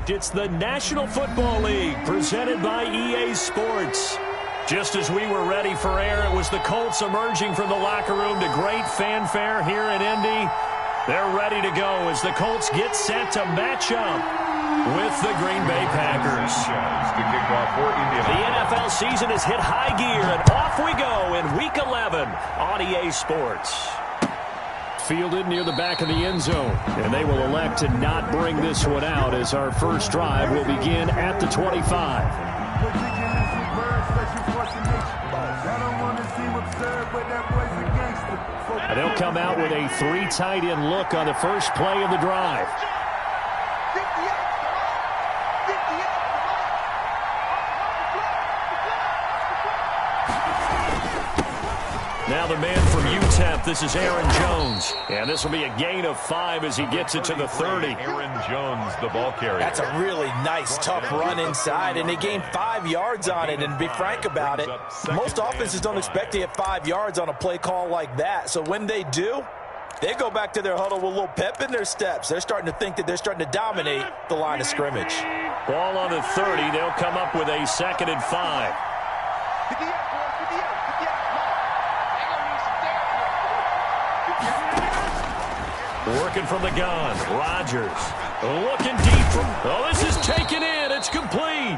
fact, it's the National Football League presented by EA Sports. Just as we were ready for air, it was the Colts emerging from the locker room to great fanfare here in Indy. They're ready to go as the Colts get set to match up with the Green Bay Packers. The NFL season has hit high gear, and off we go in Week 11 on EA Sports. Fielded near the back of the end zone, and they will elect to not bring this one out as our first drive will begin at the 25. And they'll come out with a 3 tight end look on the first play of the drive. Now the man from UTEP, this is Aaron Jones. And this will be a gain of 5 as he gets it to the 30. Aaron Jones, the ball carrier. That's a really nice, tough run inside, and they gained 5 yards on it. And to be frank about it, most offenses don't expect to get 5 yards on a play call like that. So when they do, they go back to their huddle with a little pep in their steps. They're starting to think that they're starting to dominate the line of scrimmage. Ball on the 30. They'll come up with a 2nd and 5. Working from the gun, Rodgers looking deep. This is taken in. It's complete.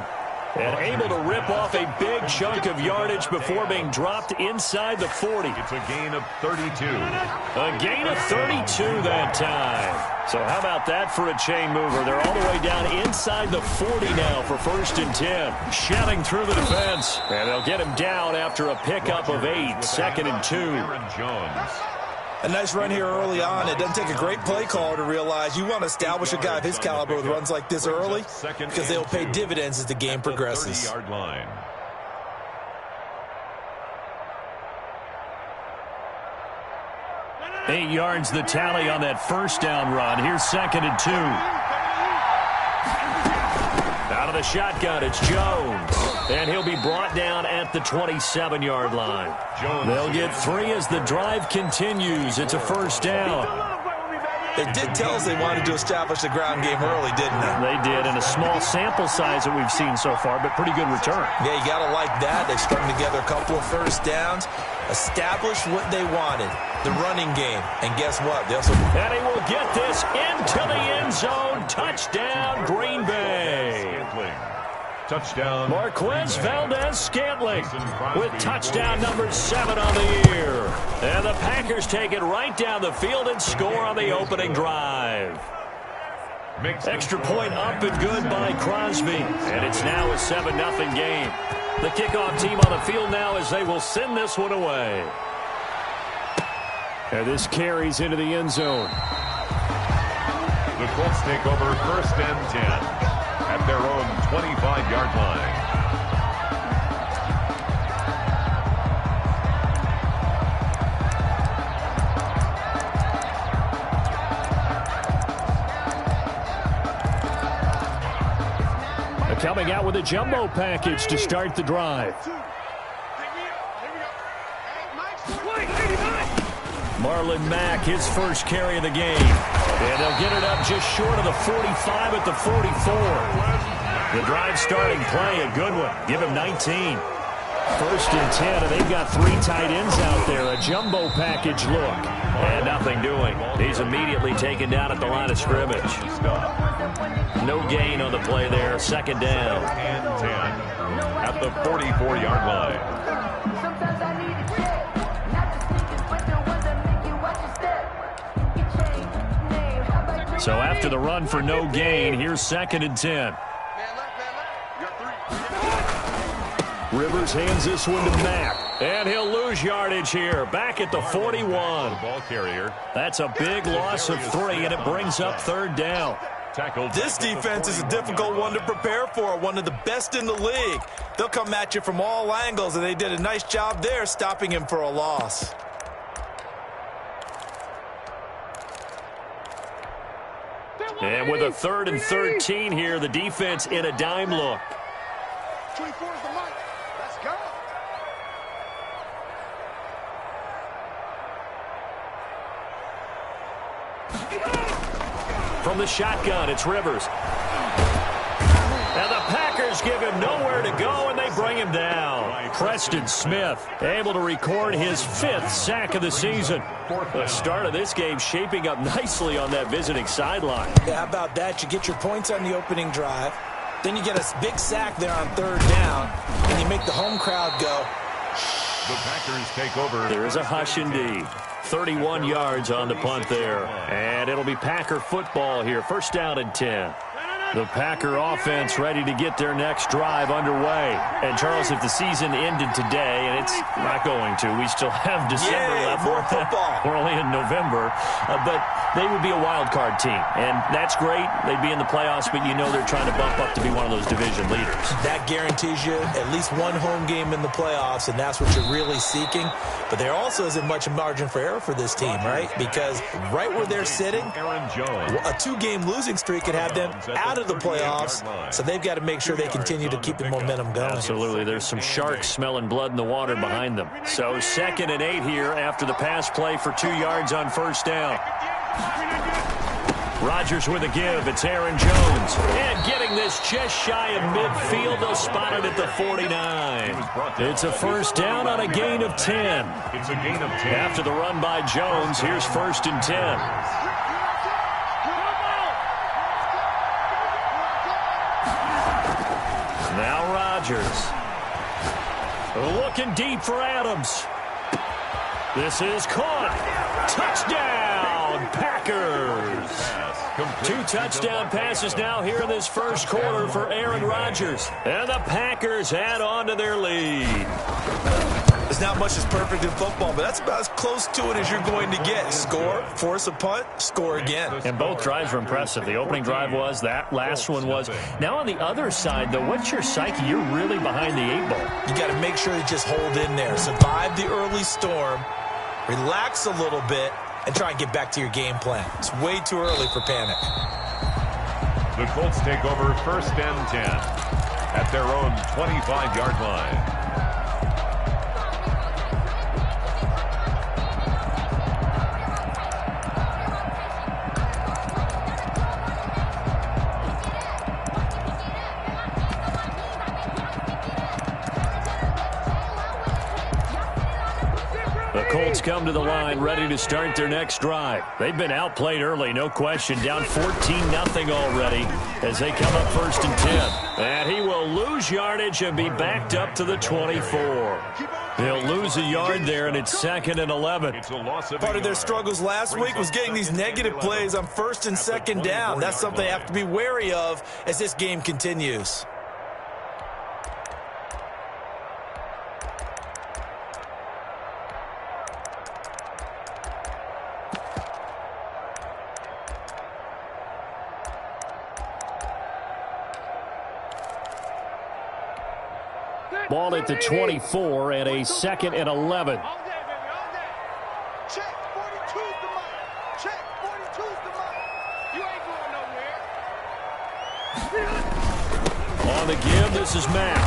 And able to rip off a big chunk of yardage before being dropped inside the 40. It's a gain of 32. A gain of 32 that time. So how about that for a chain mover? They're all the way down inside the 40 now for 1st and 10. Shouting through the defense. And they'll get him down after a pickup of 8. 2nd and 2. Aaron Jones. A nice run here early on. It doesn't take a great play caller to realize you want to establish a guy of his caliber with runs like this early because they'll pay dividends as the game progresses. 30-yard line. Eight yards the tally on that first down run. Here's 2nd and 2. Out of the shotgun, it's Jones. And he'll be brought down at the 27-yard line. They'll get 3 as the drive continues. It's a 1st down. They did tell us they wanted to establish the ground game early, didn't they? They did, in a small sample size that we've seen so far, but pretty good return. Yeah, you got to like that. They strung together a couple of 1st downs, established what they wanted, the running game. And guess what? They also... And he will get this into the end zone. Touchdown, Green Bay. Touchdown. Marquez Valdez-Scantling with touchdown number 7 on the year. And the Packers take it right down the field and score on the opening drive. Extra point up and good by Crosby. And it's now a 7-0 game. The kickoff team on the field now as they will send this one away. And this carries into the end zone. The Colts take over 1st and 10. At their own 25-yard line. They're coming out with a jumbo package to start the drive. Marlon Mack, his first carry of the game. And they'll get it up just short of the 45 at the 44. The drive starting play, a good one. Give him 19. 1st and 10, and they've got 3 tight ends out there. A jumbo package look. And nothing doing. He's immediately taken down at the line of scrimmage. No gain on the play there. 2nd down. And 10 at the 44-yard line. So after the run for no gain, here's 2nd and 10. Rivers hands this one to Mack. And he'll lose yardage here. Back at the 41. Ball carrier. That's a big loss of 3, and it brings up 3rd down. This defense is a difficult one to prepare for, one of the best in the league. They'll come at you from all angles, and they did a nice job there stopping him for a loss. And with a 3rd and 13 here, the defense in a dime look. 24 is the mark. Let's go. From the shotgun, it's Rivers. Defenders give him nowhere to go, and they bring him down. Preston Smith able to record his 5th sack of the season. The start of this game shaping up nicely on that visiting sideline. Yeah, how about that? You get your points on the opening drive. Then you get a big sack there on 3rd down, and you make the home crowd go. The Packers take over. There is a hush indeed. 31 yards on the punt there. And it'll be Packer football here. 1st down and 10. The Packer offense ready to get their next drive underway. And, Charles, if the season ended today, and it's not going to, we still have December left. More football. We're only in November. But they would be a wild card team. And that's great. They'd be in the playoffs, but you know they're trying to bump up to be one of those division leaders. That guarantees you at least one home game in the playoffs, and that's what you're really seeking. But there also isn't much margin for error for this team, right? Because right where they're sitting, a 2-game losing streak could have them out of the playoffs, so they've got to make sure they continue to keep the momentum going. Absolutely. There's some sharks smelling blood in the water behind them. So 2nd and 8 here after the pass play for 2 yards on 1st down. Rodgers with a give. It's Aaron Jones. And getting this just shy of midfield. They'll spot it at the 49. It's a 1st down on a gain of 10. It's a gain of 10. After the run by Jones, here's 1st and 10. Now Rodgers. Looking deep for Adams. This is caught. Touchdown, Packers. 2 touchdown passes now here in this 1st quarter for Aaron Rodgers. And the Packers add on to their lead. There's not much that's perfect in football, but that's about as close to it as you're going to get. Score, force a punt, score again. And both drives were impressive. The opening drive was, that last one was. Now on the other side, though, what's your psyche? You're really behind the 8 ball. You got to make sure you just hold in there. Survive the early storm, relax a little bit, and try and get back to your game plan. It's way too early for panic. The Colts take over 1st and 10 at their own 25-yard line. Colts come to the line ready to start their next drive. They've been outplayed early, no question. Down 14-0 already as they come up 1st and 10. And he will lose yardage and be backed up to the 24. They'll lose a yard there, and it's 2nd and 11. Part of their struggles last week was getting these negative plays on 1st and 2nd down. That's something they have to be wary of as this game continues. Ball at the 24 and a 2nd and 11. Check, 42's the mark. Check, 42's the mark. You ain't going nowhere. On the give, this is Mack.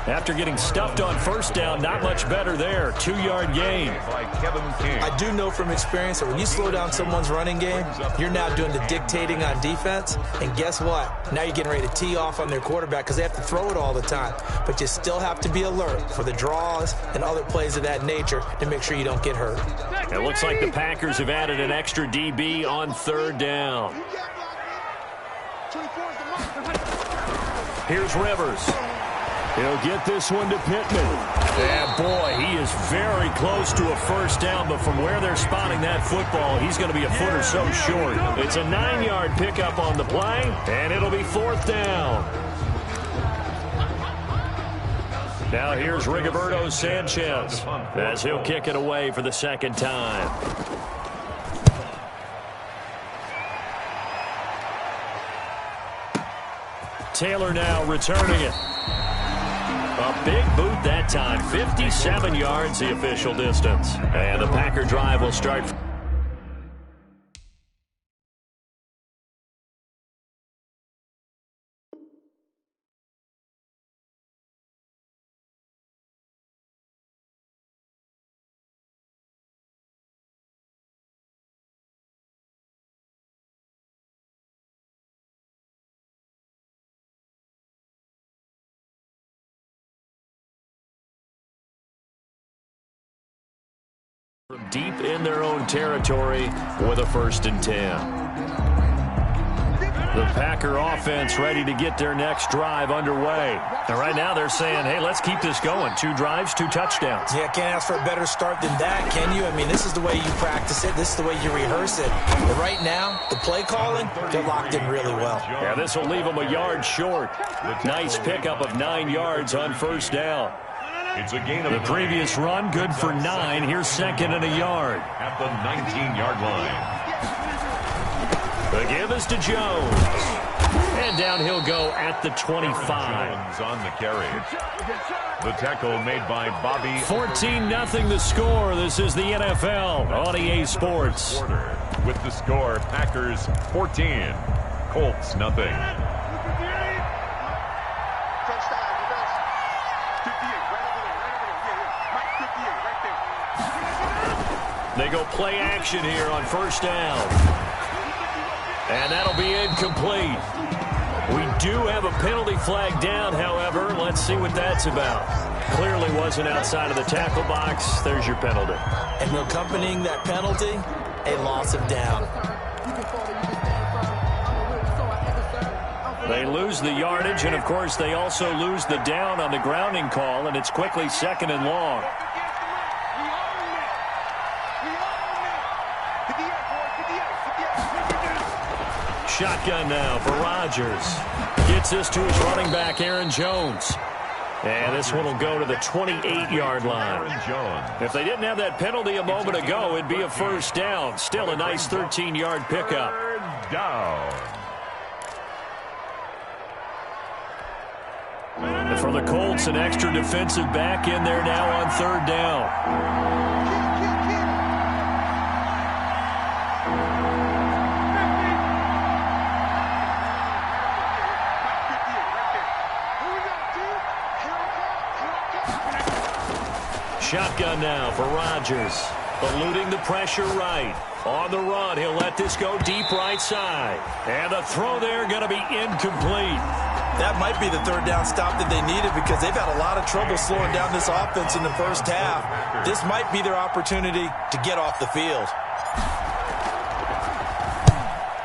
After getting stuffed on 1st down, not much better there. 2-yard gain. I do know from experience that when you slow down someone's running game, you're now doing the dictating on defense. And guess what? Now you're getting ready to tee off on their quarterback because they have to throw it all the time. But you still have to be alert for the draws and other plays of that nature to make sure you don't get hurt. It looks like the Packers have added an extra DB on 3rd down. Here's Rivers. He'll get this one to Pittman. And, boy, he is very close to a 1st down, but from where they're spotting that football, he's going to be a foot or so short. It's a 9-yard pickup on the play, and it'll be 4th down. Now here's Rigoberto Sanchez as he'll kick it away for the 2nd time. Taylor now returning it. A big boot that time. 57 yards the official distance. And the Packer drive will start. From deep in their own territory with a 1st and 10. The Packer offense ready to get their next drive underway. And right now they're saying, hey, let's keep this going. 2 drives, 2 touchdowns. Yeah, can't ask for a better start than that, can you? I mean, this is the way you practice it. This is the way you rehearse it. But right now, the play calling, they're locked in really well. Yeah, this will leave them a yard short. Nice pickup of 9 yards on 1st down. It's a gain of the previous run, good for 9. Here's 2nd and a yard. At the 19-yard line. The give is to Jones. And down he'll go at the 25. Jones on the carry. The tackle made by Bobby. 14-0 the score. This is the NFL on EA Sports. With the score, Packers 14, Colts nothing. They go play action here on 1st down. And that'll be incomplete. We do have a penalty flag down, however. Let's see what that's about. Clearly wasn't outside of the tackle box. There's your penalty. And accompanying that penalty, a loss of down. They lose the yardage, and, of course, they also lose the down on the grounding call, and it's quickly 2nd and long. Shotgun now for Rodgers. Gets this to his running back, Aaron Jones. And this one will go to the 28-yard line. If they didn't have that penalty a moment ago, it'd be a 1st down. Still a nice 13-yard pickup. Down. And for the Colts, an extra defensive back in there now on 3rd down. Shotgun now for Rodgers. Eluding the pressure right. On the run, he'll let this go deep right side. And the throw there going to be incomplete. That might be the 3rd down stop that they needed because they've had a lot of trouble slowing down this offense in the 1st half. This might be their opportunity to get off the field.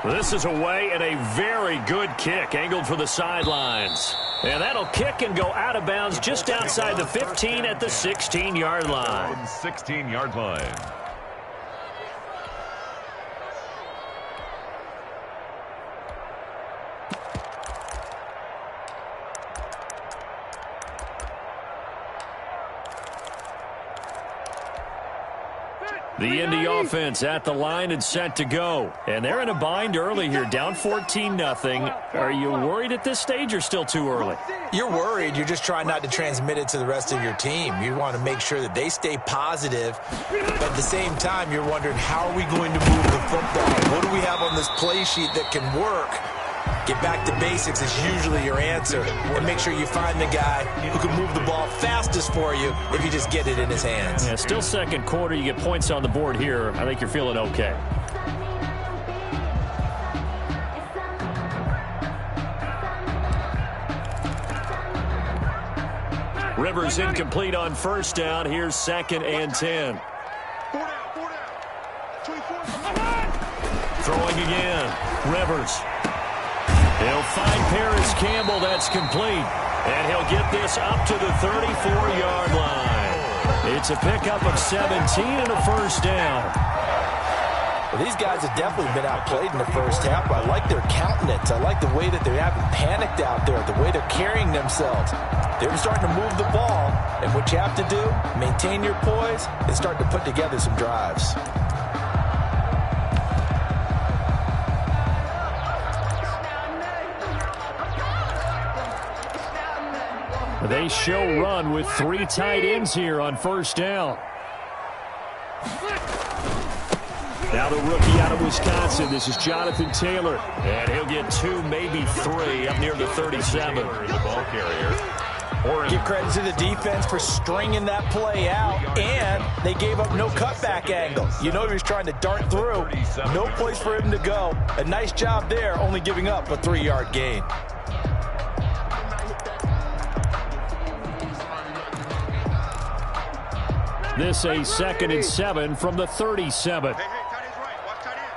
This is away and a very good kick angled for the sidelines. And that'll kick and go out of bounds just outside the 15 at the 16-yard line. 16-yard line. The Indy offense at the line and set to go. And they're in a bind early here, down 14-0. Are you worried at this stage or still too early? You're worried. You're just trying not to transmit it to the rest of your team. You want to make sure that they stay positive. But at the same time, you're wondering, how are we going to move the football? What do we have on this play sheet that can work? Get back to basics is usually your answer. And make sure you find the guy who can move the ball fastest for you if you just get it in his hands. Yeah, still 2nd quarter. You get points on the board here. I think you're feeling okay. Rivers incomplete on 1st down. Here's 2nd and 10. Throwing again. Rivers. He'll find Paris Campbell. That's complete. And he'll get this up to the 34-yard line. It's a pickup of 17 and a 1st down. Well, these guys have definitely been outplayed in the 1st half. I like their countenance. I like the way that they haven't panicked out there, the way they're carrying themselves. They're starting to move the ball. And what you have to do, maintain your poise and start to put together some drives. They show run with 3 tight ends here on 1st down. Now the rookie out of Wisconsin. This is Jonathan Taylor. And he'll get 2, maybe 3 up near the 37. The ball carrier. Give credit to the defense for stringing that play out, and they gave up no cutback angle. You know he was trying to dart through. No place for him to go. A nice job there, only giving up a 3-yard gain. This a 2nd and 7 from the 37. Hey, tight end's right. Watch tight end.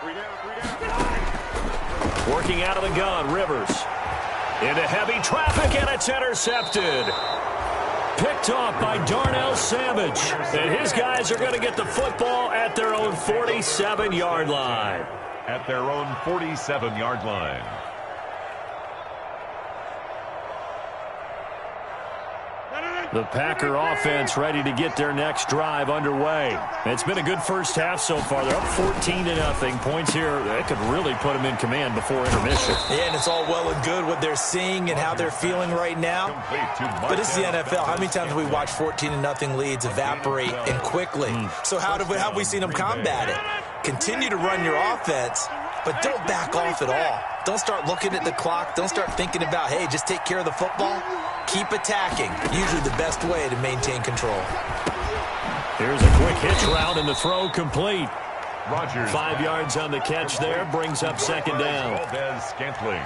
3 down. Working out of the gun, Rivers. Into heavy traffic, and it's intercepted. Picked off by Darnell Savage. And his guys are going to get the football at their own 47-yard line. At their own 47-yard line. The Packer offense ready to get their next drive underway. It's been a good first half so far. They're up 14-0. Points here, that could really put them in command before intermission. Yeah, and it's all well and good what they're seeing and how they're feeling right now. But it's the NFL. How many times have we watched 14-0 leads evaporate and quickly? So how have we seen them combat it? Continue to run your offense, but don't back off at all. Don't start looking at the clock. Don't start thinking about, hey, just take care of the football. Keep attacking. Usually the best way to maintain control. Here's a quick hitch route and the throw complete. Rodgers. 5 yards on the catch there. Brings up 2nd down.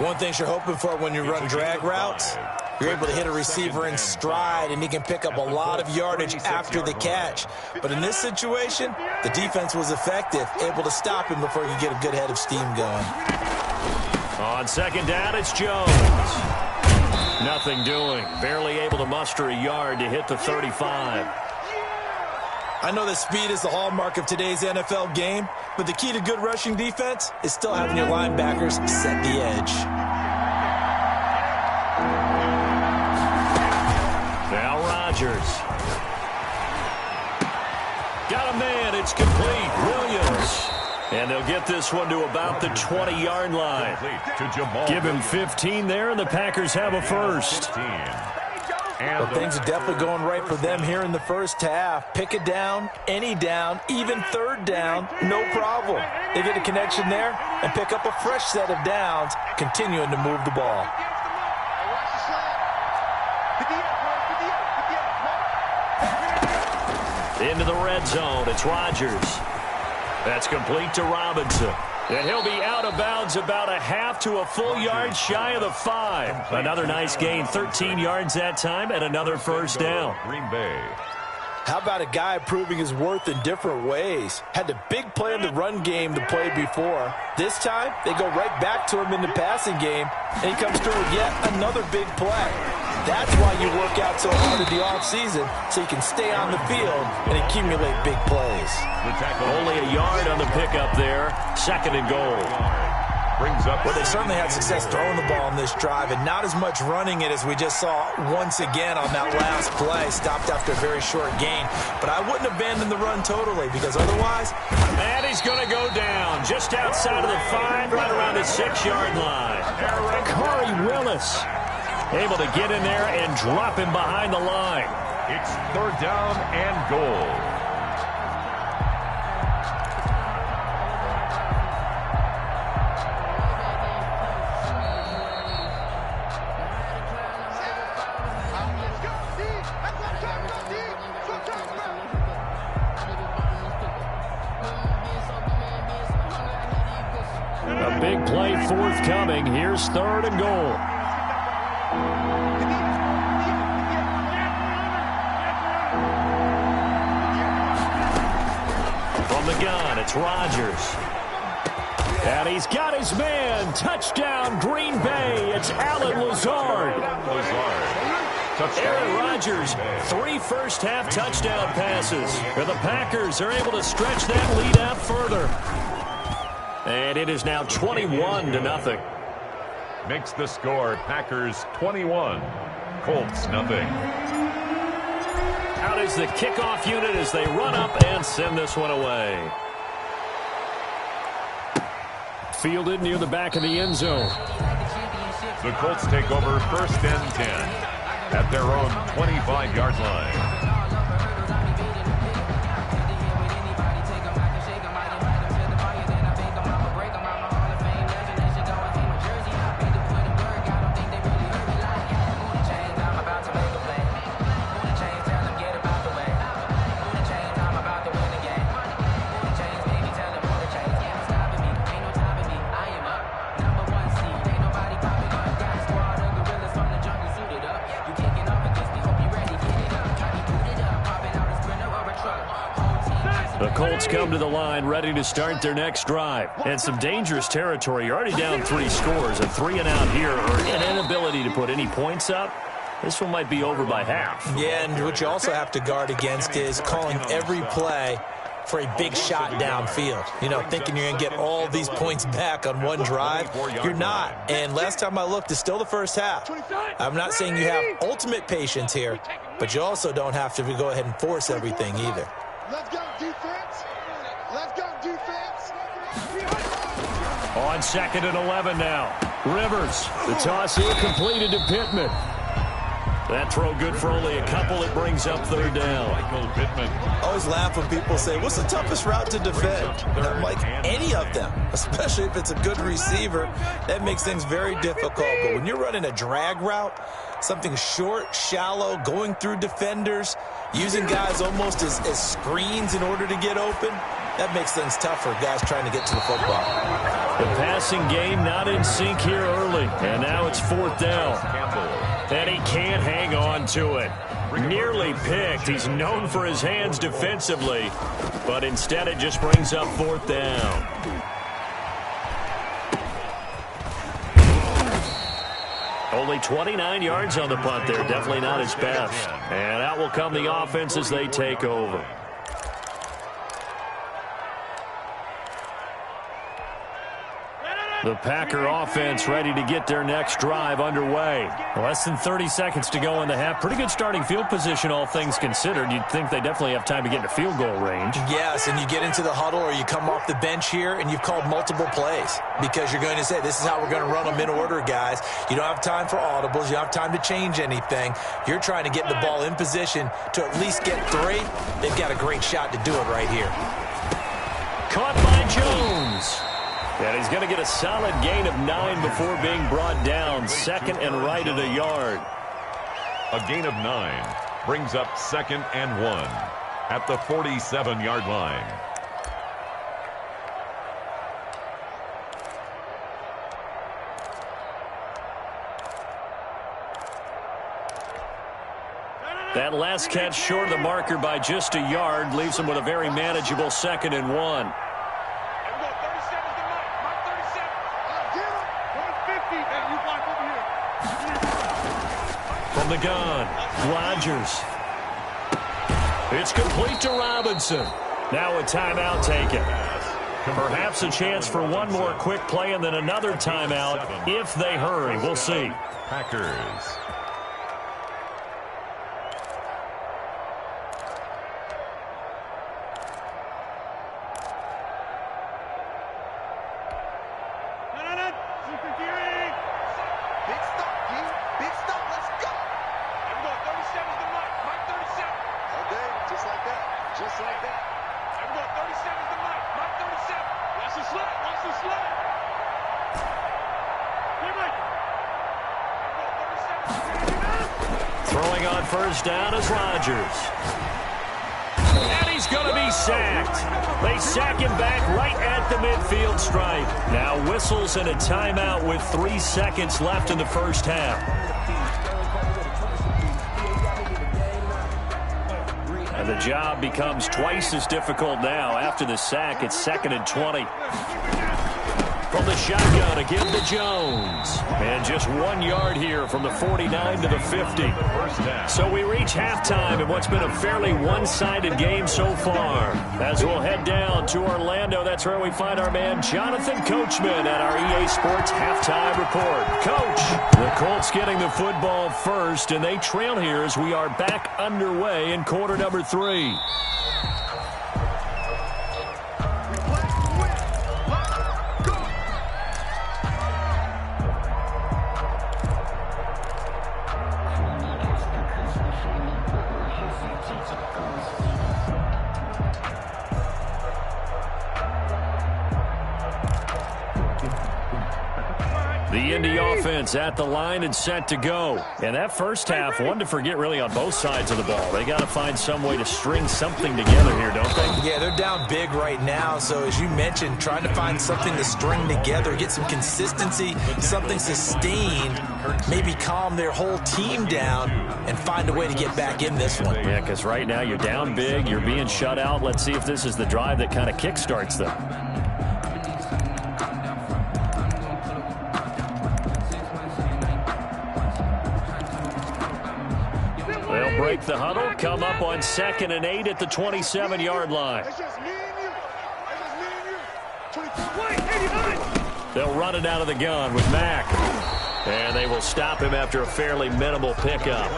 One thing you're hoping for when you run drag routes, you're able to hit a receiver in stride, and he can pick up a lot of yardage after the catch. But in this situation, the defense was effective, able to stop him before he could get a good head of steam going. On 2nd down, it's Jones. Nothing doing. Barely able to muster a yard to hit the 35. I know that speed is the hallmark of today's NFL game, but the key to good rushing defense is still having your linebackers set the edge. Now Rodgers. Got a man. It's complete. Williams. And they'll get this one to about the 20-yard line. Give him 15 there, and the Packers have a first. But things are definitely going right for them here in the first half. Pick it down, any down, even 3rd down, no problem. They get a connection there and pick up a fresh set of downs, continuing to move the ball. Into the red zone, it's Rodgers. That's complete to Robinson. And he'll be out of bounds about a half to a full yard shy of the 5. Another nice gain, 13 yards that time, and another first down. Green Bay. How about a guy proving his worth in different ways? Had the big play in the run game to play before. This time, they go right back to him in the passing game, and he comes through with yet another big play. That's why you work out so hard in the offseason, so you can stay on the field and accumulate big plays. Only a yard on the pickup there. 2nd and goal. Well, they certainly had success throwing the ball in this drive, and not as much running it as we just saw once again on that last play. Stopped after a very short gain. But I wouldn't abandon the run totally, because otherwise... And he's going to go down just outside of the 5, right around the 6-yard line. Corey Willis able to get in there and drop him behind the line. It's 3rd down and goal. A big play forthcoming. Here's 3rd and goal. From the gun, it's Rodgers. And he's got his man. Touchdown, Green Bay. It's Allen Lazard. Aaron Rodgers, 3 first-half touchdown passes. And the Packers are able to stretch that lead out further. And it is now 21-0. Makes the score Packers 21, Colts nothing. Out is the kickoff unit as they run up and send this one away. Fielded near the back of the end zone. The Colts take over 1st and 10 at their own 25-yard line. The Colts come to the line ready to start their next drive. And some dangerous territory. You're already down 3 scores. A 3-and-out here or an inability to put any points up. This one might be over by half. Yeah, and what you also have to guard against is calling every play for a big shot downfield. You know, thinking you're going to get all these points back on one drive. You're not. And last time I looked, it's still the first half. I'm not saying you have ultimate patience here, but you also don't have to go ahead and force everything either. Let's go, defense. Let's go, defense. On 2nd and 11 now. Rivers. The toss here completed to Pittman. That throw good for only a couple. It brings up 3rd down. I always laugh when people say, what's the toughest route to defend? And I'm like, any of them, especially if it's a good receiver. That makes things very difficult. But when you're running a drag route, something short, shallow, going through defenders, using guys almost as screens in order to get open, that makes things tough for guys trying to get to the football. The passing game not in sync here early. And now it's 4th down. And he can't hang on to it. Nearly picked. He's known for his hands defensively. But instead it just brings up 4th down. Only 29 yards on the punt there. Definitely not his best. And out will come the offense as they take over. The Packer offense ready to get their next drive underway. Less than 30 seconds to go in the half. Pretty good starting field position, all things considered. You'd think they definitely have time to get into field goal range. Yes, and you get into the huddle or you come off the bench here and you've called multiple plays because you're going to say, this is how we're going to run them in order, guys. You don't have time for audibles. You don't have time to change anything. You're trying to get the ball in position to at least get 3. They've got a great shot to do it right here. Caught by Jones. And he's going to get a solid gain of 9 before being brought down. 2nd and right at a yard. A gain of 9 brings up 2nd and 1 at the 47-yard line. That last catch short of the marker by just a yard leaves him with a very manageable 2nd and 1. From the gun, Rodgers. It's complete to Robinson. Now a timeout taken. Perhaps a chance for one more quick play and then another timeout if they hurry. We'll see. Packers. Throwing on 1st down is Rodgers. And he's going to be sacked. They sack him back right at the midfield stripe. Now whistles and a timeout with 3 seconds left in the first half. And the job becomes twice as difficult now. After the sack, it's 2nd and 20. From the shotgun, again to Jones. And just 1 yard here from the 49 to the 50. So we reach halftime in what's been a fairly one-sided game so far. As we'll head down to Orlando, that's where we find our man Jonathan Coachman at our EA Sports Halftime Report. Coach, the Colts getting the football first, and they trail here as we are back underway in quarter number 3. The Indy offense at the line and set to go. And that first half, one to forget really on both sides of the ball. They got to find some way to string something together here, don't they? Yeah, they're down big right now. So as you mentioned, trying to find something to string together, get some consistency, something sustained, maybe calm their whole team down and find a way to get back in this one. Yeah, because right now you're down big, you're being shut out. Let's see if this is the drive that kind of kickstarts them. They'll break the huddle, come up on 2nd and 8 at the 27-yard line. They'll run it out of the gun with Mack. And they will stop him after a fairly minimal pickup.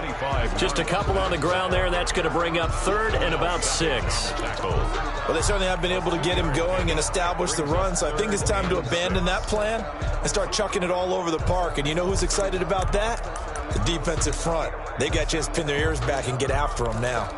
Just a couple on the ground there. That's going to bring up 3rd and about 6. Well, they certainly have been able to get him going and establish the run, so I think it's time to abandon that plan and start chucking it all over the park. And you know who's excited about that? The defensive front. They got to just pin their ears back and get after him now.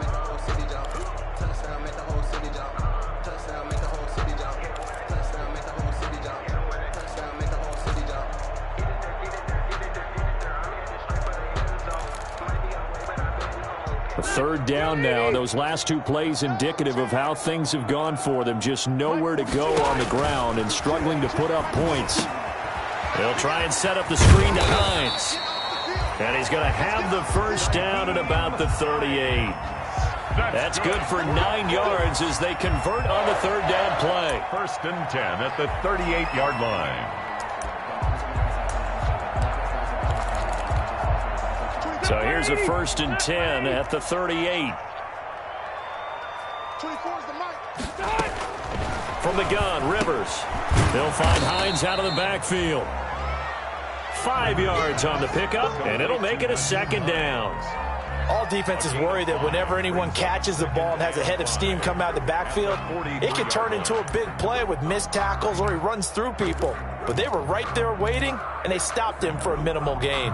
Third down now. Those last 2 plays indicative of how things have gone for them. Just nowhere to go on the ground and struggling to put up points. They'll try and set up the screen to Hines. And he's going to have the first down at about the 38. That's good for 9 yards as they convert on the 3rd down play. 1st and 10 at the 38-yard line. So here's a 1st and 10 at the 38. From the gun, Rivers. They'll find Hines out of the backfield. 5 yards on the pickup, and it'll make it a 2nd down. All defenses worry that whenever anyone catches the ball and has a head of steam come out of the backfield, it can turn into a big play with missed tackles or he runs through people. But they were right there waiting, and they stopped him for a minimal gain.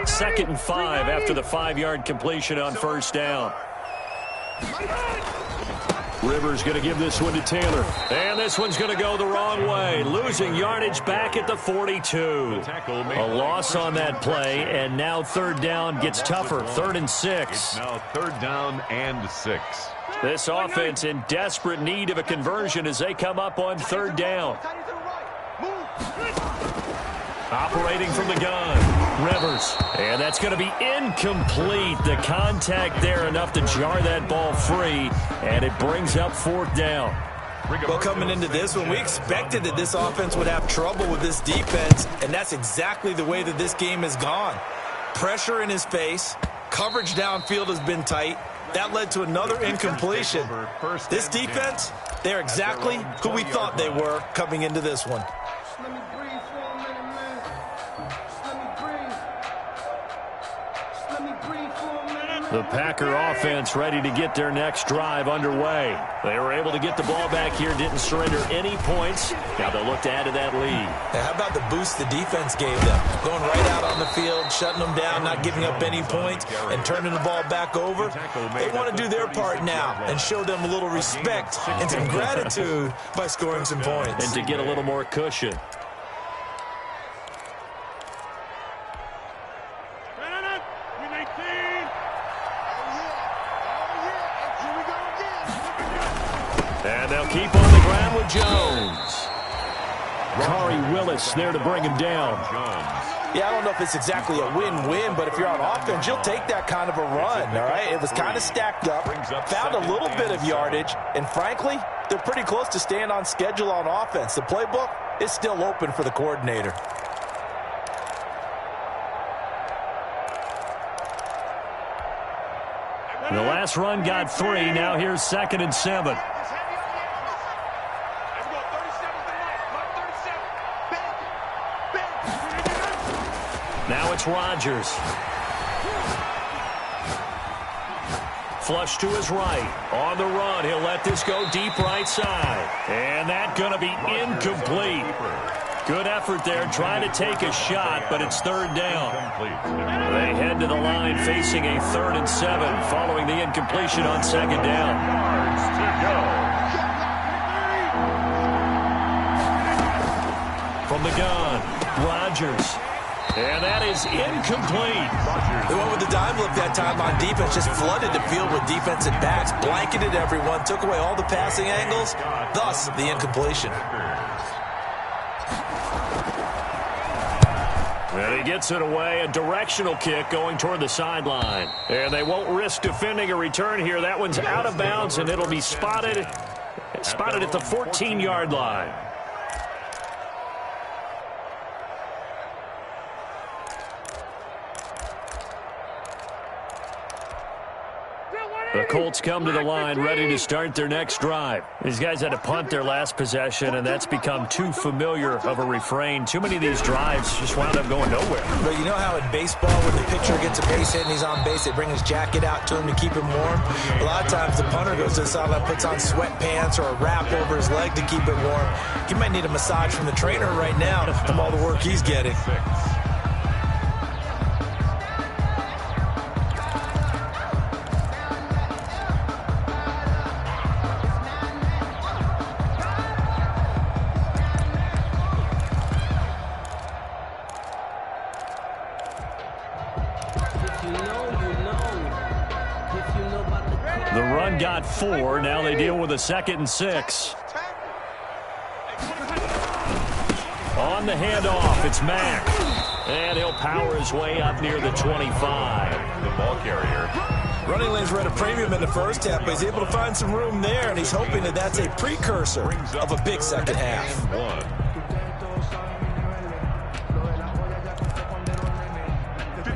Second and 5 after the 5-yard completion on 1st down. Rivers going to give this one to Taylor. And this one's going to go the wrong way. Losing yardage back at the 42. A loss on that play, and now 3rd down gets tougher. 3rd and 6. Now 3rd down and 6. This offense in desperate need of a conversion as they come up on 3rd down. Operating from the gun, Rivers. And that's going to be incomplete. The contact there enough to jar that ball free, and it brings up 4th down. Well, coming into this one, we expected that this offense would have trouble with this defense, and that's exactly the way that this game has gone. Pressure in his face, coverage downfield has been tight. That led to another incompletion. This defense, they're exactly who we thought they were coming into this one. The Packer offense ready to get their next drive underway. They were able to get the ball back here, didn't surrender any points. Now they'll look to add to that lead. Now, how about the boost the defense gave them? Going right out on the field, shutting them down, not giving up any points, and turning the ball back over. They want to do their part now and show them a little respect and some gratitude by scoring some points. And to get a little more cushion. And they'll keep on the ground with Jones. Kari Willis there to bring him down. Yeah, I don't know if it's exactly a win-win, but if you're on offense, you'll take that kind of a run, all right? It was kind of stacked up, found a little bit of yardage, and frankly, they're pretty close to staying on schedule on offense. The playbook is still open for the coordinator. The last run got 3. Now here's 2nd and 7. Now it's Rodgers. Flush to his right. On the run, he'll let this go deep right side. And that's going to be incomplete. Good effort there, trying to take a shot, but it's third down. They head to the line facing a 3rd and 7 following the incompletion on second down. Yards to go. From the gun, Rodgers. And that is incomplete. They went with the dime look that time on defense, just flooded the field with defensive backs, blanketed everyone, took away all the passing angles, thus the incompletion. And he gets it away, a directional kick going toward the sideline. And they won't risk defending a return here. That one's out of bounds, and it'll be spotted at the 14-yard line. The Colts come to the line ready to start their next drive. These guys had to punt their last possession, and that's become too familiar of a refrain. Too many of these drives just wound up going nowhere. But you know how in baseball, when the pitcher gets a base hit and he's on base, they bring his jacket out to him to keep him warm? A lot of times the punter goes to the sideline, puts on sweatpants or a wrap over his leg to keep it warm. He might need a massage from the trainer right now from all the work he's getting. The run got 4. Now they deal with a 2nd and 6. On the handoff, it's Mack. And he'll power his way up near the 25. The ball carrier. Running lanes were at a premium in the first half, but he's able to find some room there, and he's hoping that that's a precursor of a big second half.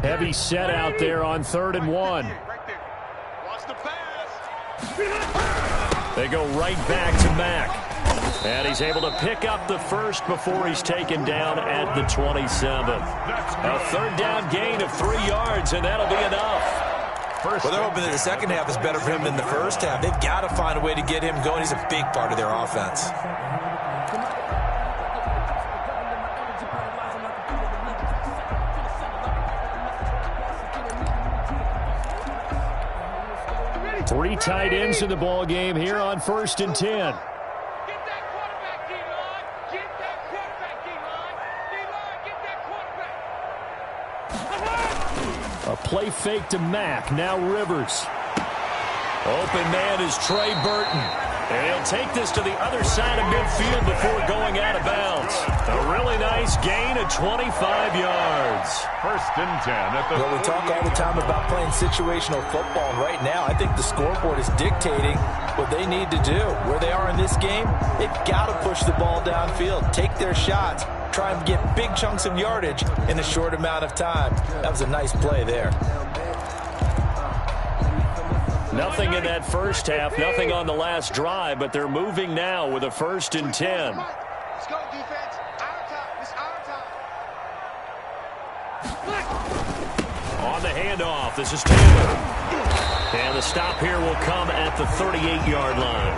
Heavy set out there on 3rd and 1. They go right back to Mack. And he's able to pick up the first before he's taken down at the 27. A 3rd down gain of 3 yards, and that'll be enough. Well, they're hoping that the second half is better for him than the first half. They've got to find a way to get him going. He's a big part of their offense. Three tight ends in the ball game here on 1st and 10. Get that quarterback, D-line. Get that quarterback, D-line. D-line, get that quarterback. A play fake to Mack. Now Rivers. Open man is Trey Burton. And he'll take this to the other side of midfield before going out of bounds. A really nice gain of 25 yards. 1st and 10 at the Well, we talk all the time about playing situational football, and right now I think the scoreboard is dictating what they need to do. Where they are in this game, they've got to push the ball downfield, take their shots, try and get big chunks of yardage in a short amount of time. That was a nice play there. Nothing in that first half, nothing on the last drive, but they're moving now with a 1st and 10. Let's go, defense. Out of time. It's out of time. On the handoff, this is Taylor. And the stop here will come at the 38-yard line.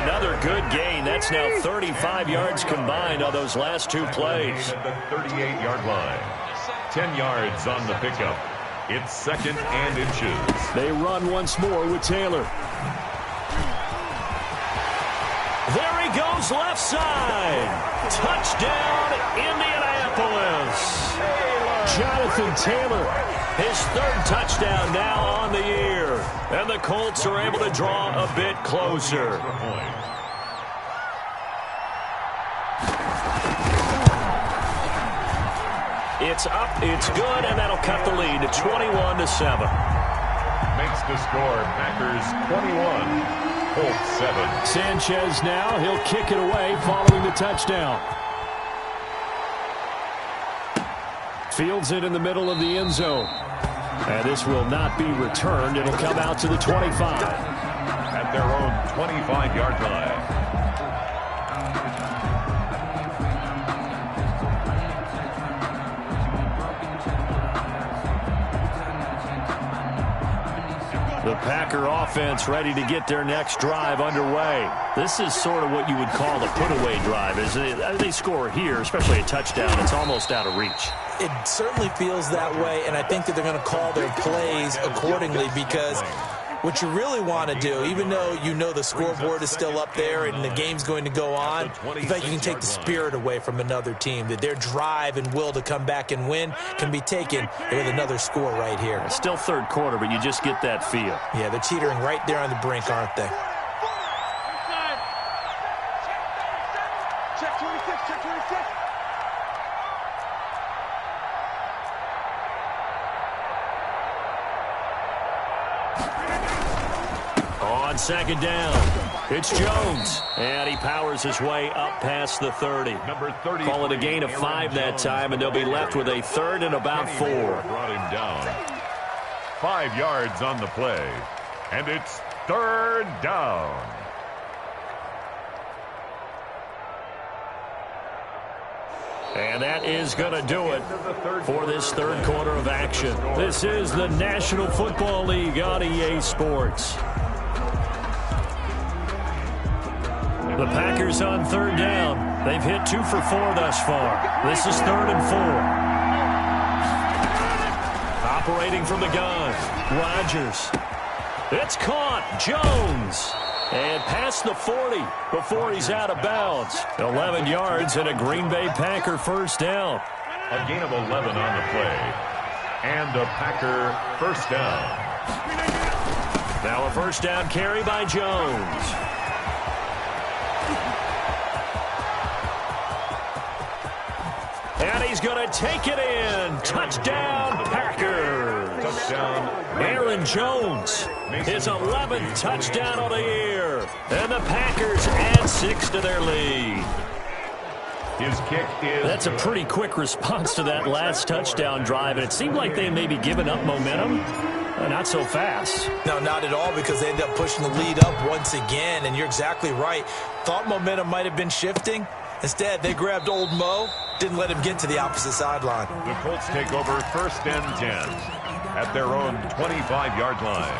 Another good gain. That's now 35 yards combined on those last 2 plays. At the 38-yard line. 10 yards on the pickup. It's 2nd and inches. They run once more with Taylor. There he goes, left side. Touchdown, Indianapolis. Jonathan Taylor, his 3rd touchdown now on the year. And the Colts are able to draw a bit closer. It's up, it's good, and that'll cut the lead to 21-7. Makes the score Packers 21, Colts 7. Sanchez now, he'll kick it away following the touchdown. Fields it in the middle of the end zone. And this will not be returned. It'll come out to the 25. At their own 25-yard line. The Packer offense ready to get their next drive underway. This is sort of what you would call the put-away drive. They score here, especially a touchdown, it's almost out of reach. It certainly feels that way, and I think that they're going to call their plays accordingly because what you really want to do, even though you know the scoreboard is still up there and the game's going to go on, in fact, you can take the spirit away from another team, that their drive and will to come back and win can be taken with another score right here. It's still third quarter, but you just get that feel. Yeah, they're teetering right there on the brink, aren't they? Check 26, check 26. On second down, it's Jones, and he powers his way up past the 30. Number 30. Call it a gain of 5 that time, and they'll be left with a third and about 4. Brought him down. 5 yards on the play, and it's third down. And that is going to do it for this third quarter of action. This is the National Football League on EA Sports. The Packers on third down. They've hit 2 for 4 thus far. This is 3rd and 4. Operating from the gun, Rodgers. It's caught. Jones. And past the 40 before he's out of bounds. 11 yards and a Green Bay Packer first down. A gain of 11 on the play. And a Packer first down. Now a first down carry by Jones. And he's going to take it in. Touchdown, Packers. Touchdown. Aaron Jones, his 11th touchdown of the year. And the Packers add 6 to their lead. His kick is... That's a pretty quick response to that last touchdown drive. And it seemed like they may be giving up momentum. Not so fast. No, not at all, because they end up pushing the lead up once again. And you're exactly right. Thought momentum might have been shifting. Instead, they grabbed old Mo, didn't let him get to the opposite sideline. The Colts take over 1st and 10 at their own 25-yard line.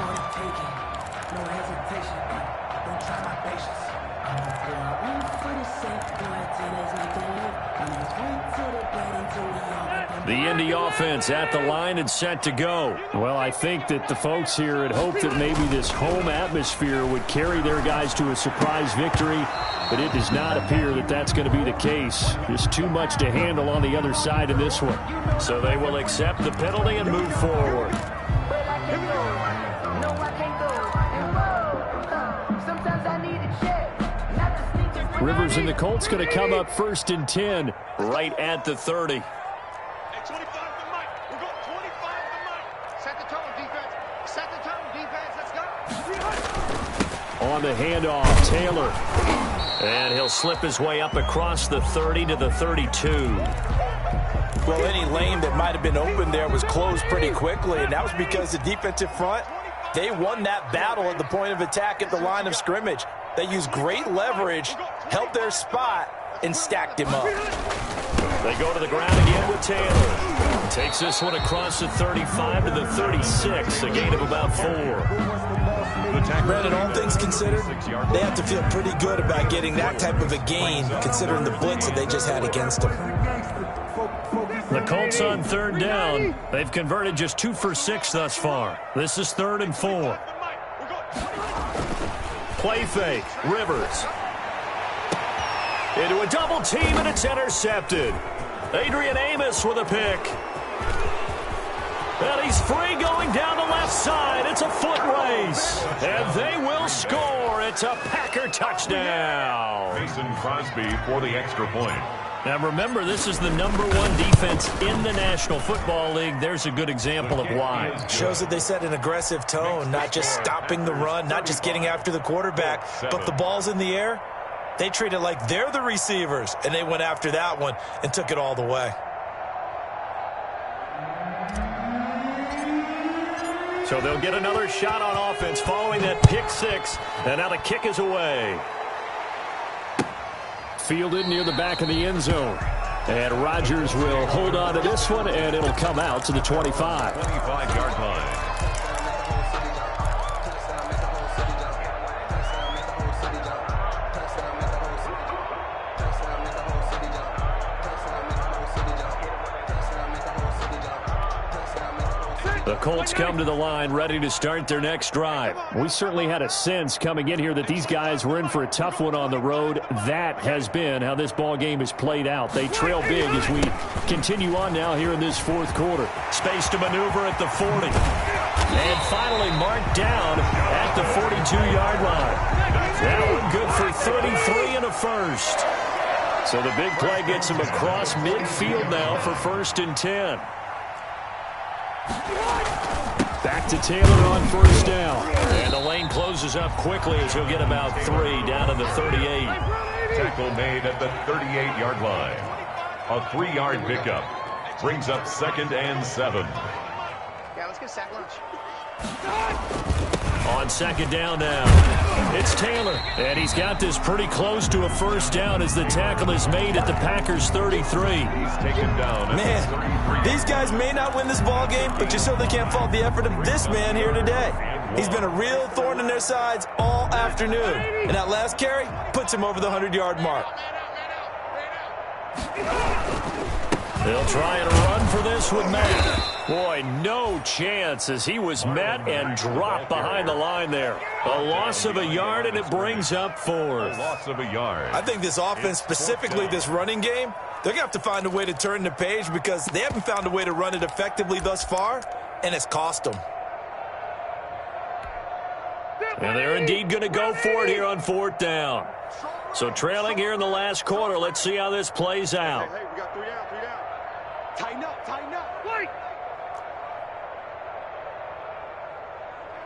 The Indy offense at the line and set to go. Well, I think that the folks here had hoped that maybe this home atmosphere would carry their guys to a surprise victory, but it does not appear that that's going to be the case. There's too much to handle on the other side of this one. So they will accept the penalty and move forward. Rivers and the Colts going to come up 1st and 10 right at the 30. On the handoff, Taylor. And he'll slip his way up across the 30 to the 32. Well, any lane that might have been open there was closed pretty quickly, and that was because the defensive front, they won that battle at the point of attack at the line of scrimmage. They used great leverage, held their spot, and stacked him up. They go to the ground again with Taylor. Takes this one across the 35 to the 36, a gain of about 4. Brandon, all things considered, they have to feel pretty good about getting that type of a gain, considering the blitz that they just had against them. The Colts on third down. They've converted just 2 for 6 thus far. This is 3rd and 4. Play fake. Rivers. Into a double team, and it's intercepted. Adrian Amos with a pick. And he's free going down the left side. It's a foot race. And they will score. It's a Packer touchdown. Mason Crosby for the extra point. Now remember, this is the #1 defense in the National Football League. There's a good example of why. Shows that they set an aggressive tone, not just stopping the run, not just getting after the quarterback, but the ball's in the air. They treat it like they're the receivers, and they went after that one and took it all the way. So they'll get another shot on offense following that pick 6, and now the kick is away. Fielded near the back of the end zone. And Rodgers will hold on to this one, and it'll come out to the 25. 25-yard line. The Colts come to the line ready to start their next drive. We certainly had a sense coming in here that these guys were in for a tough one on the road. That has been how this ball game has played out. They trail big as we continue on now here in this fourth quarter. Space to maneuver at the 40. And finally marked down at the 42-yard line. That one good for 33 and a first. So the big play gets him across midfield now for 1st and 10. Back to Taylor on 1st down. And the lane closes up quickly as he'll get about 3 down to the 38. Tackle made at the 38-yard line. A 3-yard pickup brings up 2nd and 7. Yeah, let's get sack lunch. On 2nd down now, it's Taylor. And he's got this pretty close to a 1st down as the tackle is made at the Packers' 33. He's taken down. Man, these guys may not win this ball game, but you certainly can't fault the effort of this man here today. He's been a real thorn in their sides all afternoon. And that last carry puts him over the 100-yard mark. They'll try and run for this with Matt. Boy, no chance as he was met and dropped behind the line there. A loss of a yard, and it brings up 4th. Loss of a yard. I think this offense, specifically this running game, they're going to have to find a way to turn the page because they haven't found a way to run it effectively thus far, and it's cost them. And they're indeed going to go for it here on 4th down. So trailing here in the last quarter, let's see how this plays out. Hey, we got 3 down, 3 down. Tighten up, tighten up. Wait.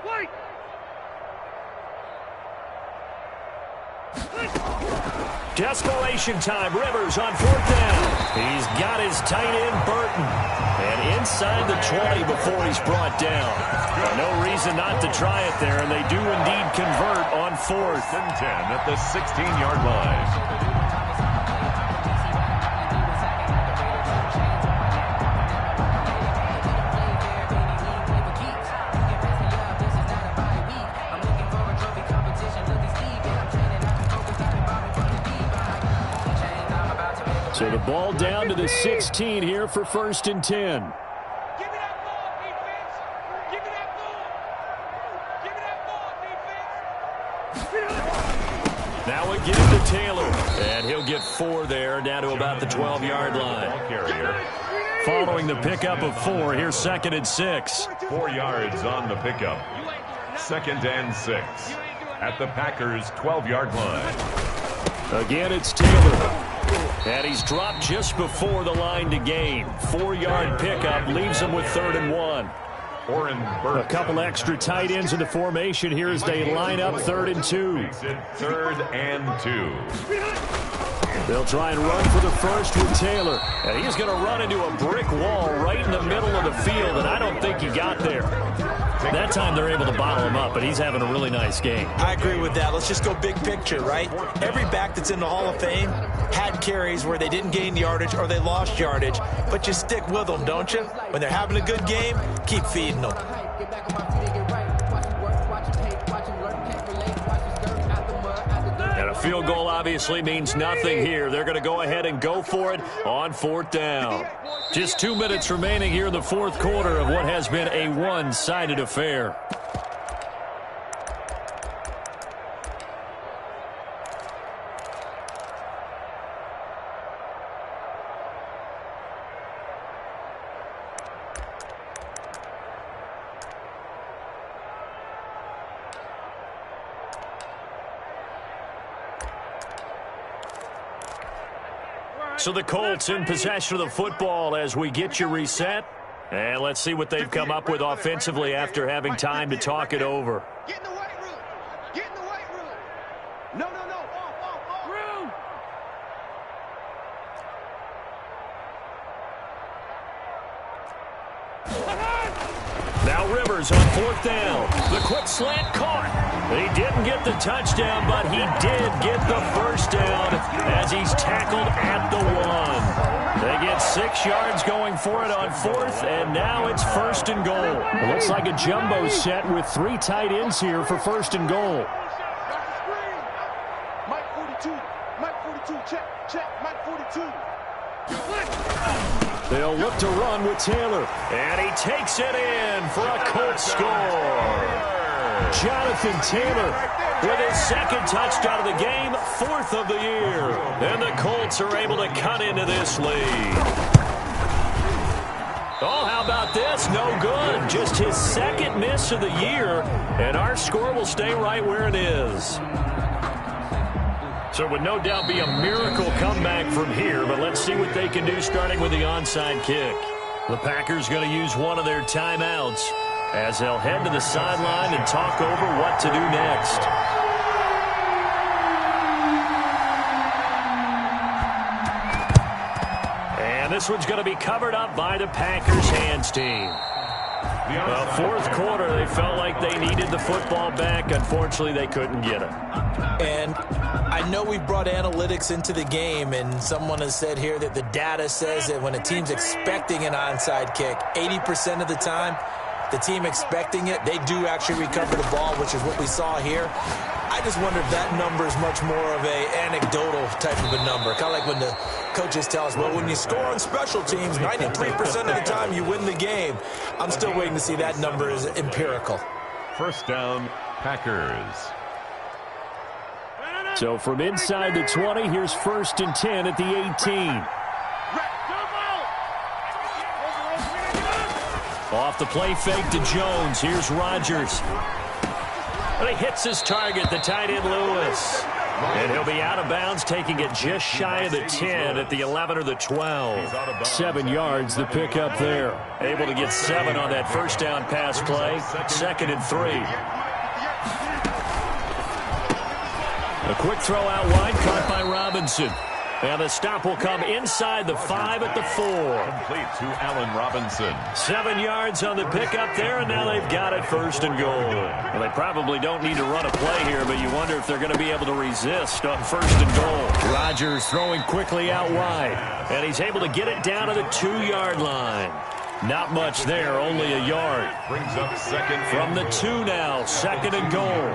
Wait. Desperation time. Rivers on 4th down. He's got his tight end, Burton. And inside the 20 before he's brought down. No reason not to try it there, and they do indeed convert on 4th and 10 at the 16-yard line. So the ball down to the 16 here for 1st and 10. Give me that ball, defense. Give me that ball. Give me that ball, defense. Now again to Taylor. And he'll get 4 there, down to about the 12-yard line. Following the pickup of 4, here's 2nd and 6. 4 yards on the pickup. 2nd and 6 at the Packers' 12-yard line. Again, it's Taylor. And he's dropped just before the line to gain. 4-yard pickup leaves him with 3rd and 1. A couple extra tight ends in the formation here as they line up 3rd and 2. 3rd and 2. They'll try and run for the first with Taylor. And he's going to run into a brick wall right in the middle of the field, and I don't think he got there. That time they're able to bottle him up, but he's having a really nice game. I agree with that. Let's just go big picture, right? Every back that's in the Hall of Fame had carries where they didn't gain yardage or they lost yardage, but you stick with them, don't you? When they're having a good game, keep feeding them. And a field goal obviously means nothing here. They're going to go ahead and go for it on 4th down. Just 2 minutes remaining here in the fourth quarter of what has been a one-sided affair. So the Colts in possession of the football as we get you reset. And let's see what they've come up with offensively after having time to talk it over. Get in the weight room. Get in the weight room. No. Off. Room. Now Rivers on 4th down. The quick slant caught. He didn't get the touchdown, but he did get the first down as he's tackled at the 1. They get 6 yards going for it on 4th, and now it's 1st and goal. It looks like a jumbo set with 3 tight ends here for 1st and goal. Mike 42, check, Mike 42. They'll look to run with Taylor. And he takes it in for a Colts score. Jonathan Taylor with his second touchdown of the game, 4th of the year. And the Colts are able to cut into this lead. Oh, how about this? No good. Just his second miss of the year. And our score will stay right where it is. So it would no doubt be a miracle comeback from here, but let's see what they can do starting with the onside kick. The Packers going to use one of their timeouts as they'll head to the sideline and talk over what to do next. And this one's going to be covered up by the Packers hands team. Well, 4th quarter, they felt like they needed the football back. Unfortunately, they couldn't get it. And I know we brought analytics into the game, and someone has said here that the data says that when a team's expecting an onside kick, 80% of the time, the team expecting it, they do actually recover the ball, which is what we saw here. I just wonder if that number is much more of a anecdotal type of a number. Kind of like when the coaches tell us, well, when you score on special teams, 93% of the time you win the game. I'm still waiting to see that number is empirical. First down, Packers. So from inside the 20, here's 1st and 10 at the 18. Off the play fake to Jones. Here's Rodgers. And he hits his target, the tight end Lewis. And he'll be out of bounds, taking it just shy of the 10 at the 11 or the 12. 7 yards, the pickup there. Able to get 7 on that first down pass play. 2nd and 3. A quick throw out wide, caught by Robinson. And the stop will come inside the 5 at the 4. Complete to Allen Robinson. 7 yards on the pickup there, and now they've got it 1st and goal. Well, they probably don't need to run a play here, but you wonder if they're going to be able to resist on 1st and goal. Rodgers throwing quickly out wide, and he's able to get it down to the 2-yard line. Not much there, only a yard. Brings up 2nd from the 2 now, 2nd and goal.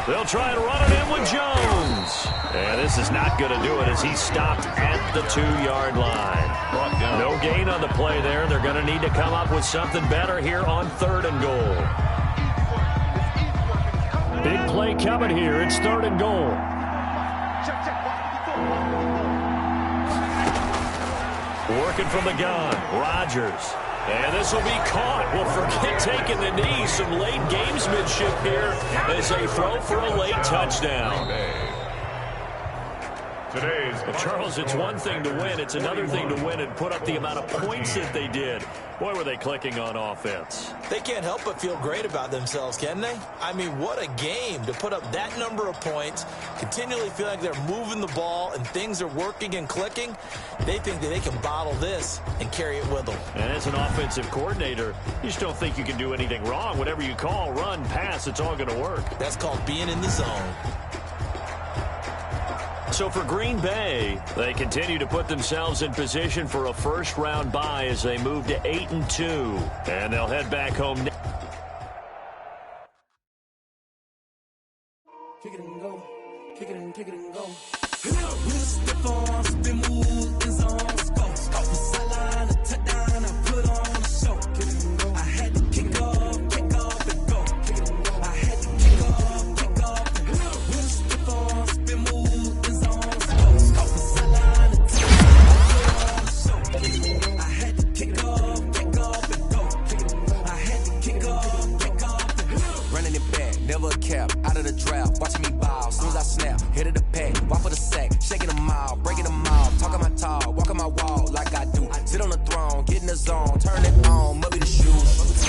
They'll try and run it in with Jones. And this is not going to do it as he's stopped at the 2-yard line. No gain on the play there. They're going to need to come up with something better here on 3rd and goal. Big play coming here. It's 3rd and goal. Working from the gun, Rodgers. And this will be caught. Well, forget taking the knee. Some late gamesmanship here as they throw for a late touchdown. Charles, it's one thing to win. It's another thing to win and put up the amount of points that they did. Boy, were they clicking on offense. They can't help but feel great about themselves, can they? I mean, what a game to put up that number of points, continually feel like they're moving the ball and things are working and clicking. They think that they can bottle this and carry it with them. And as an offensive coordinator, you just don't think you can do anything wrong. Whatever you call, run, pass, it's all going to work. That's called being in the zone. So for Green Bay, they continue to put themselves in position for a first-round bye as they move to 8-2. And they'll head back home. Kick it and go. Kick it and go. We'll step on, spin, move, in zones, go. From sideline to touchdown, I put on a show. Kick it and go. I had to kick off and go. Kick it and go. I had to kick off and go. We'll step on, spin, move, in zones, go. From sideline to touchdown, I put on a show. Kick it and go. I had to kick off and go. Kick it and go. I had to kick off and go. Running it back, never a cap, out of the draft, watching me ball, soon as I snap, hit of the pack, walk for the sack, shaking them out, breaking them out, talking my talk, walking my wall like I do, sit on the throne, get in the zone, turn it on, must be the shoes, must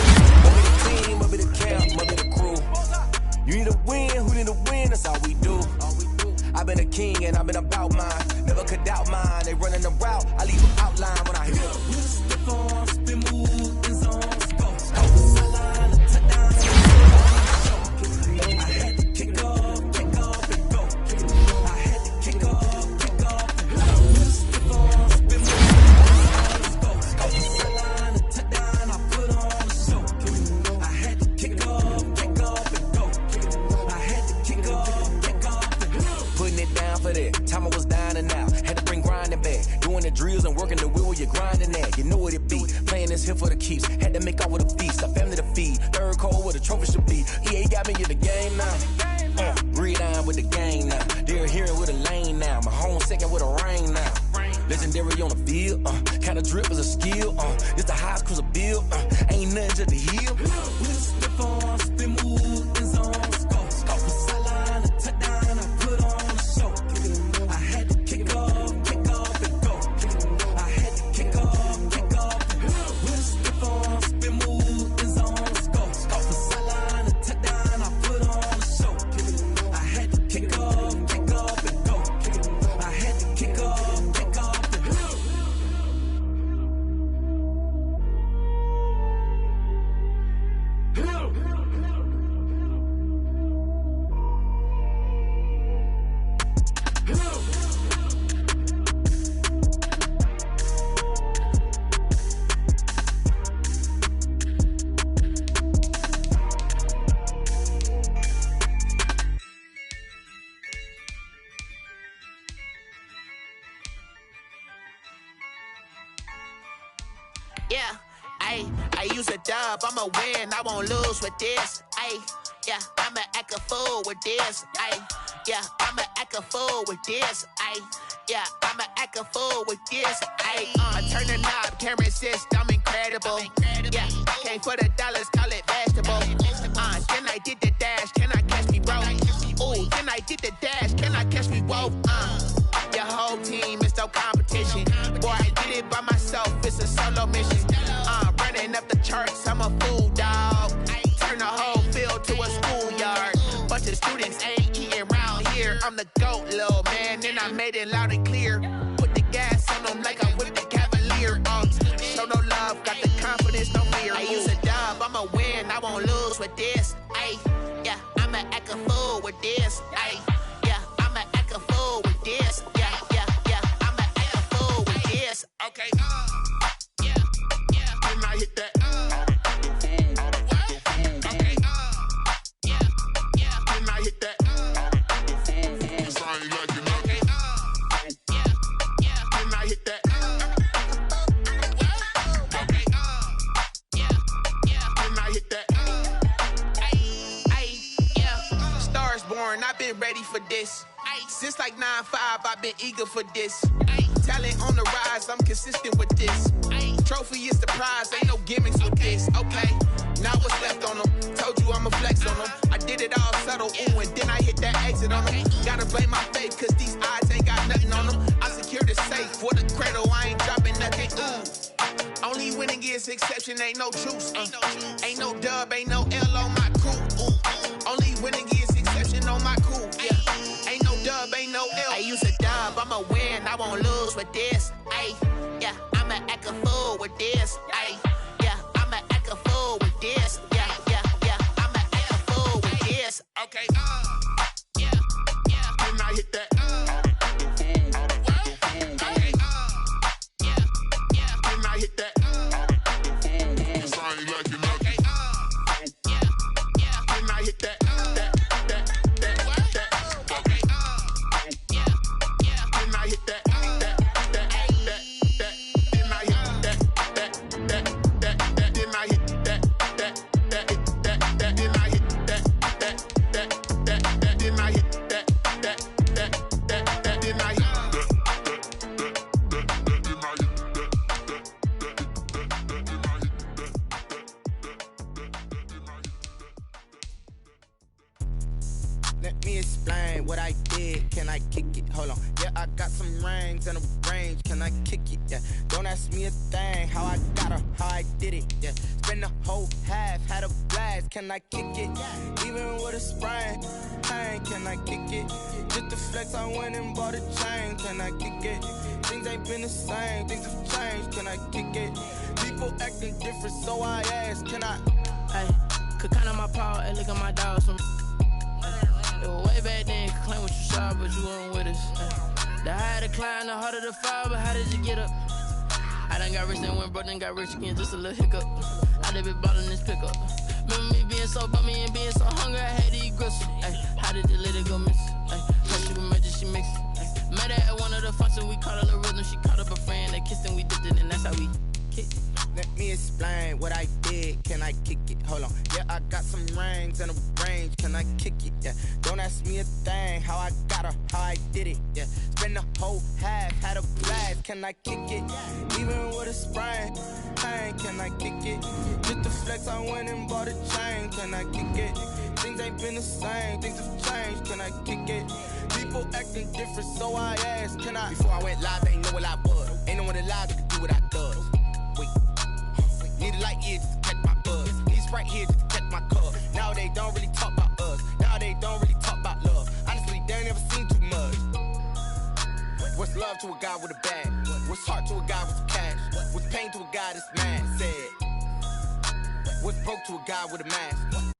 be the team, must be the camp, must be the crew, you need to win, who need to win, that's all we do, I've been a king and I've been about mine, never could doubt mine, they running the route, I leave them outline when I hear we'll step on, spin, move, in zones, go, sideline to touchdown, I had to kick off and go. I had to kick off and go. We'll step on, spin, move, go. Sideline to touchdown, I put on a show. I had to kick off and go. I had to kick off and go. Putting it down for that. Time I was down and out. Had to doing the drills and working the wheel where you're grinding at. You know what it be. Playing this here for the keeps. Had to make out with a feast. A family to feed. Third cold where the trophy should be. EA got me in the game now. Read on with the game now. They're hearing with a lane now. My home second with a rain now. Legendary on the field. Kind of drip is a skill. It's the highest cruiser bill. Ain't nothing just to heal. With a stiff on, spin move, in zone, scope. Off the sideline, a touchdown, I put on a show. I had to kick off and go. I had to kick off and go. With a stiff on, spin move, in zone, scope. Off the sideline, a touchdown, I put on a show. I had to kick off and go. I had to kick off and go. Yeah, I use a dub, I'ma win, I won't lose with this. Yeah, I'ma act a fool with this. Yeah, I'ma act a fool with this. Yeah, I'ma act a fool with this. I turn the knob, camera assist, I'm incredible. Yeah, came for the dollars, call it vegetable. Then I did the dash, can I catch me, bro? Ooh, then I did the dash, can I catch me, whoa? Your whole team is no competition. Boy, I did it by myself, it's a solo mission. Running up the charts, I'm a fool, dog. Turn the whole field to a schoolyard. Bunch of students ain't eating round here. I'm the GOAT, little man, and I made it loud and clear. Put the gas on them like I'm with the Cavalier. Show no love, got the confidence, no fear. I use a dub, I'ma win, I won't lose with this. Yeah, I'ma act a fool with this. Yeah, I'ma act a fool with this. Yeah, I'ma act a fool with this. Okay, yeah, when I hit that. Okay, yeah, when I hit that. Sorry, like you know. Okay, yeah, when I hit that. Okay, yeah, when I hit that. Yeah, stars born, I've been ready for this. Since like 9-5, I've been eager for this. Talent on the rise, I'm consistent with this. Trophy is the prize, ain't no gimmicks with this. Okay, now what's left on them? Told you I'ma flex on them. I did it all subtle, ooh, and then I hit that exit on them. Gotta blame my faith, cause these odds ain't got nothing on them. I secure the safe for the cradle, I ain't dropping nothing, ooh. Only winning is exception, ain't no truce. Ain't no dub, ain't no L on my crew. Ooh. Only winning is exception on my crew. Yeah, ain't no dub, ain't no L. I use a dub, I'ma win, I won't lose with this. Yeah, I'ma act a fool with this. Yeah, I'ma act a fool with this. Yeah, I'ma act a fool with this. Okay, yeah, when I hit that. Okay, yeah, when I hit that. Sorry, like you know. Okay, yeah, when I hit that. Okay, yeah, when I hit that. Let me explain what I did. Can I kick it? Hold on. Yeah, I got some rings and a range. Can I kick it? Yeah. Don't ask me a thing. How I got her, how I did it. Yeah. Spend the whole half, had a blast. Can I kick it? Even with a sprain. Hey, can I kick it? Just the flex, I went and bought a chain. Can I kick it? Things ain't been the same. Things have changed. Can I kick it? People acting different, so I ask. Can I? Hey, could count on my power and look at my dogs. Way back then, could claim what you saw, but you weren't with us. The higher the climb, the harder the fall, but how did you get up? I done got rich and went broke, then got rich again, just a little hiccup. I done been ballin' this pickup. Remember me being so bummy and being so hungry, I had to eat gristle. How did the lady go miss? When she was magic, she mixed. Met her at one of the functions, we caught her the rhythm, she caught up a friend. I kick it? Hold on. Yeah, I got some rings and a range. Can I kick it? Yeah. Don't ask me a thing. How I got her, how I did it. Yeah. Spend the whole half, had a blast. Can I kick it? Even with a sprain. Hey, can I kick it? Just the flex, I went and bought a chain. Can I kick it? Things ain't been the same. Things have changed. Can I kick it? People acting different, so I asked, can I? Before I went live, they ain't know what I was. Ain't no one alive that could do what I does. Wait. Need a light here just to catch my buzz. Need Sprite here just to catch my cup. Now they don't really talk about us. Now they don't really talk about love. Honestly, they ain't never seen too much. What's love to a guy with a bag? What's heart to a guy with some cash? What's pain to a guy that's mad? Said. What's broke to a guy with a mask?